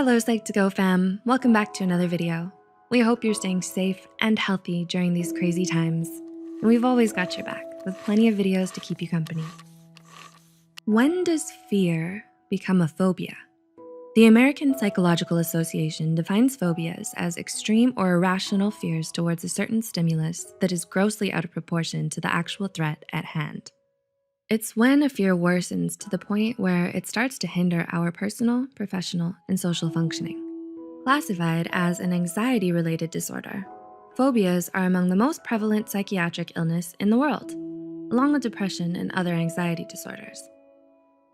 Hello Psych2Go fam, welcome back to another video. We hope you're staying safe and healthy during these crazy times. And we've always got your back with plenty of videos to keep you company. When does fear become a phobia? The American Psychological Association defines phobias as extreme or irrational fears towards a certain stimulus that is grossly out of proportion to the actual threat at hand. It's when a fear worsens to the point where it starts to hinder our personal, professional, and social functioning. Classified as an anxiety-related disorder, phobias are among the most prevalent psychiatric illness in the world, along with depression and other anxiety disorders.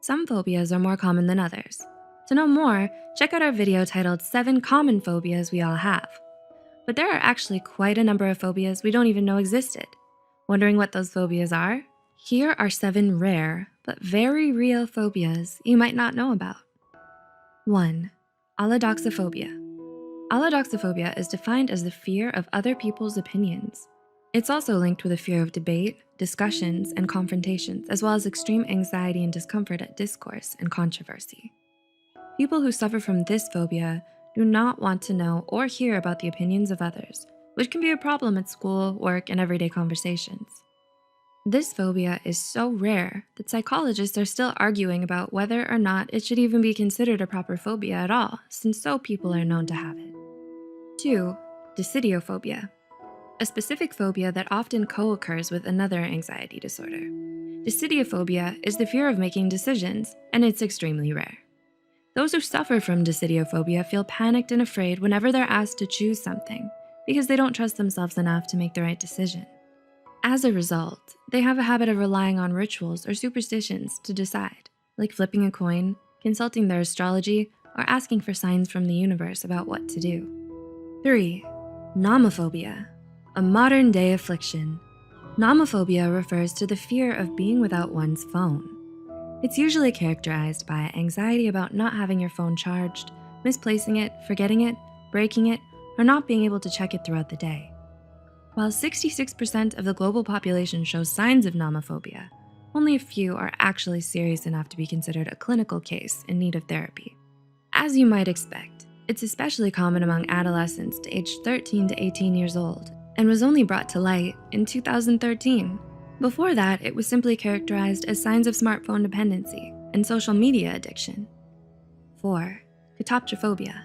Some phobias are more common than others. To know more, check out our video titled 7 Common Phobias We All Have. But there are actually quite a number of phobias we don't even know existed. Wondering what those phobias are? Here are 7 rare, but very real phobias you might not know about. 1. Allodoxaphobia. Allodoxaphobia is defined as the fear of other people's opinions. It's also linked with a fear of debate, discussions, and confrontations, as well as extreme anxiety and discomfort at discourse and controversy. People who suffer from this phobia do not want to know or hear about the opinions of others, which can be a problem at school, work, and everyday conversations. This phobia is so rare that psychologists are still arguing about whether or not it should even be considered a proper phobia at all, since so people are known to have it. 2. Decidiophobia. A specific phobia that often co-occurs with another anxiety disorder. Decidiophobia is the fear of making decisions, and it's extremely rare. Those who suffer from decidiophobia feel panicked and afraid whenever they're asked to choose something because they don't trust themselves enough to make the right decision. As a result, they have a habit of relying on rituals or superstitions to decide, like flipping a coin, consulting their astrology, or asking for signs from the universe about what to do. 3. Nomophobia, a modern-day affliction. Nomophobia refers to the fear of being without one's phone. It's usually characterized by anxiety about not having your phone charged, misplacing it, forgetting it, breaking it, or not being able to check it throughout the day. While 66% of the global population shows signs of nomophobia, only a few are actually serious enough to be considered a clinical case in need of therapy. As you might expect, it's especially common among adolescents aged 13 to 18 years old and was only brought to light in 2013. Before that, it was simply characterized as signs of smartphone dependency and social media addiction. 4. Catoptrophobia.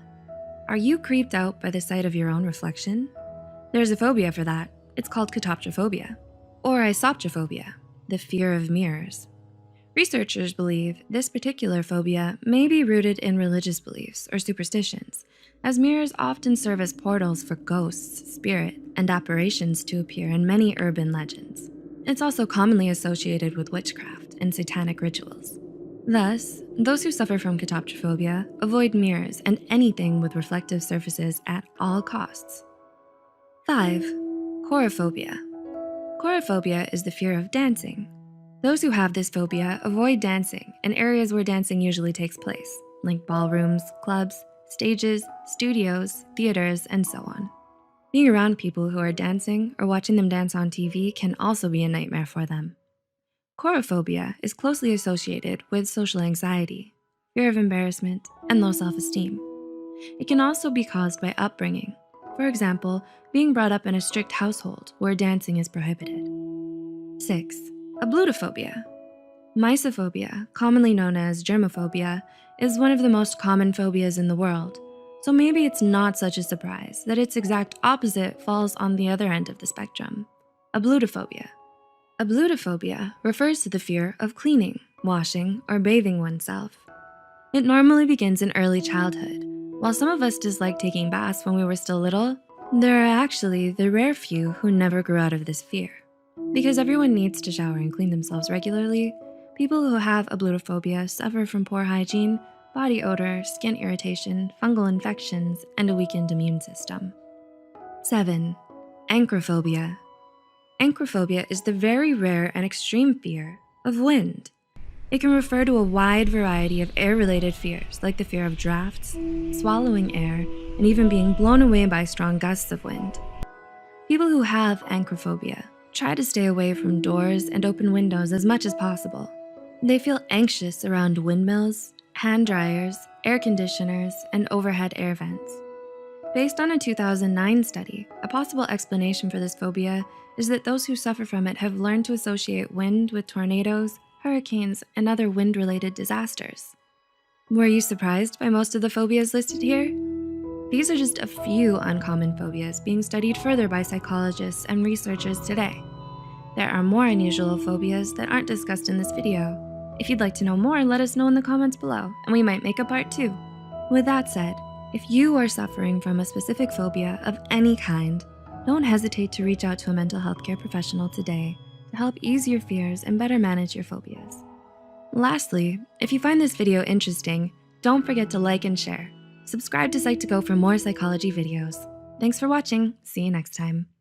Are you creeped out by the sight of your own reflection? There's a phobia for that. It's called catoptrophobia, or isoptrophobia, the fear of mirrors. Researchers believe this particular phobia may be rooted in religious beliefs or superstitions, as mirrors often serve as portals for ghosts, spirit, and apparitions to appear in many urban legends. It's also commonly associated with witchcraft and satanic rituals. Thus, those who suffer from catoptrophobia avoid mirrors and anything with reflective surfaces at all costs. 5. Chorophobia. Chorophobia is the fear of dancing. Those who have this phobia avoid dancing in areas where dancing usually takes place, like ballrooms, clubs, stages, studios, theaters, and so on. Being around people who are dancing or watching them dance on TV can also be a nightmare for them. Chorophobia is closely associated with social anxiety, fear of embarrassment, and low self-esteem. It can also be caused by upbringing. For example, being brought up in a strict household where dancing is prohibited. 6. Ablutophobia. Mysophobia, commonly known as germophobia, is one of the most common phobias in the world, so maybe it's not such a surprise that its exact opposite falls on the other end of the spectrum, ablutophobia. Ablutophobia refers to the fear of cleaning, washing, or bathing oneself. It normally begins in early childhood. While some of us dislike taking baths when we were still little, there are actually the rare few who never grew out of this fear. Because everyone needs to shower and clean themselves regularly, people who have ablutophobia suffer from poor hygiene, body odor, skin irritation, fungal infections, and a weakened immune system. 7. Ancraophobia. Ancraophobia is the very rare and extreme fear of wind. It can refer to a wide variety of air-related fears, like the fear of drafts, swallowing air, and even being blown away by strong gusts of wind. People who have ancraophobia try to stay away from doors and open windows as much as possible. They feel anxious around windmills, hand dryers, air conditioners, and overhead air vents. Based on a 2009 study, a possible explanation for this phobia is that those who suffer from it have learned to associate wind with tornadoes, hurricanes, and other wind-related disasters. Were you surprised by most of the phobias listed here? These are just a few uncommon phobias being studied further by psychologists and researchers today. There are more unusual phobias that aren't discussed in this video. If you'd like to know more, let us know in the comments below, and we might make a part 2. With that said, if you are suffering from a specific phobia of any kind, don't hesitate to reach out to a mental health care professional today to help ease your fears and better manage your phobias. Lastly, if you find this video interesting, don't forget to like and share. Subscribe to Psych2Go for more psychology videos. Thanks for watching. See you next time.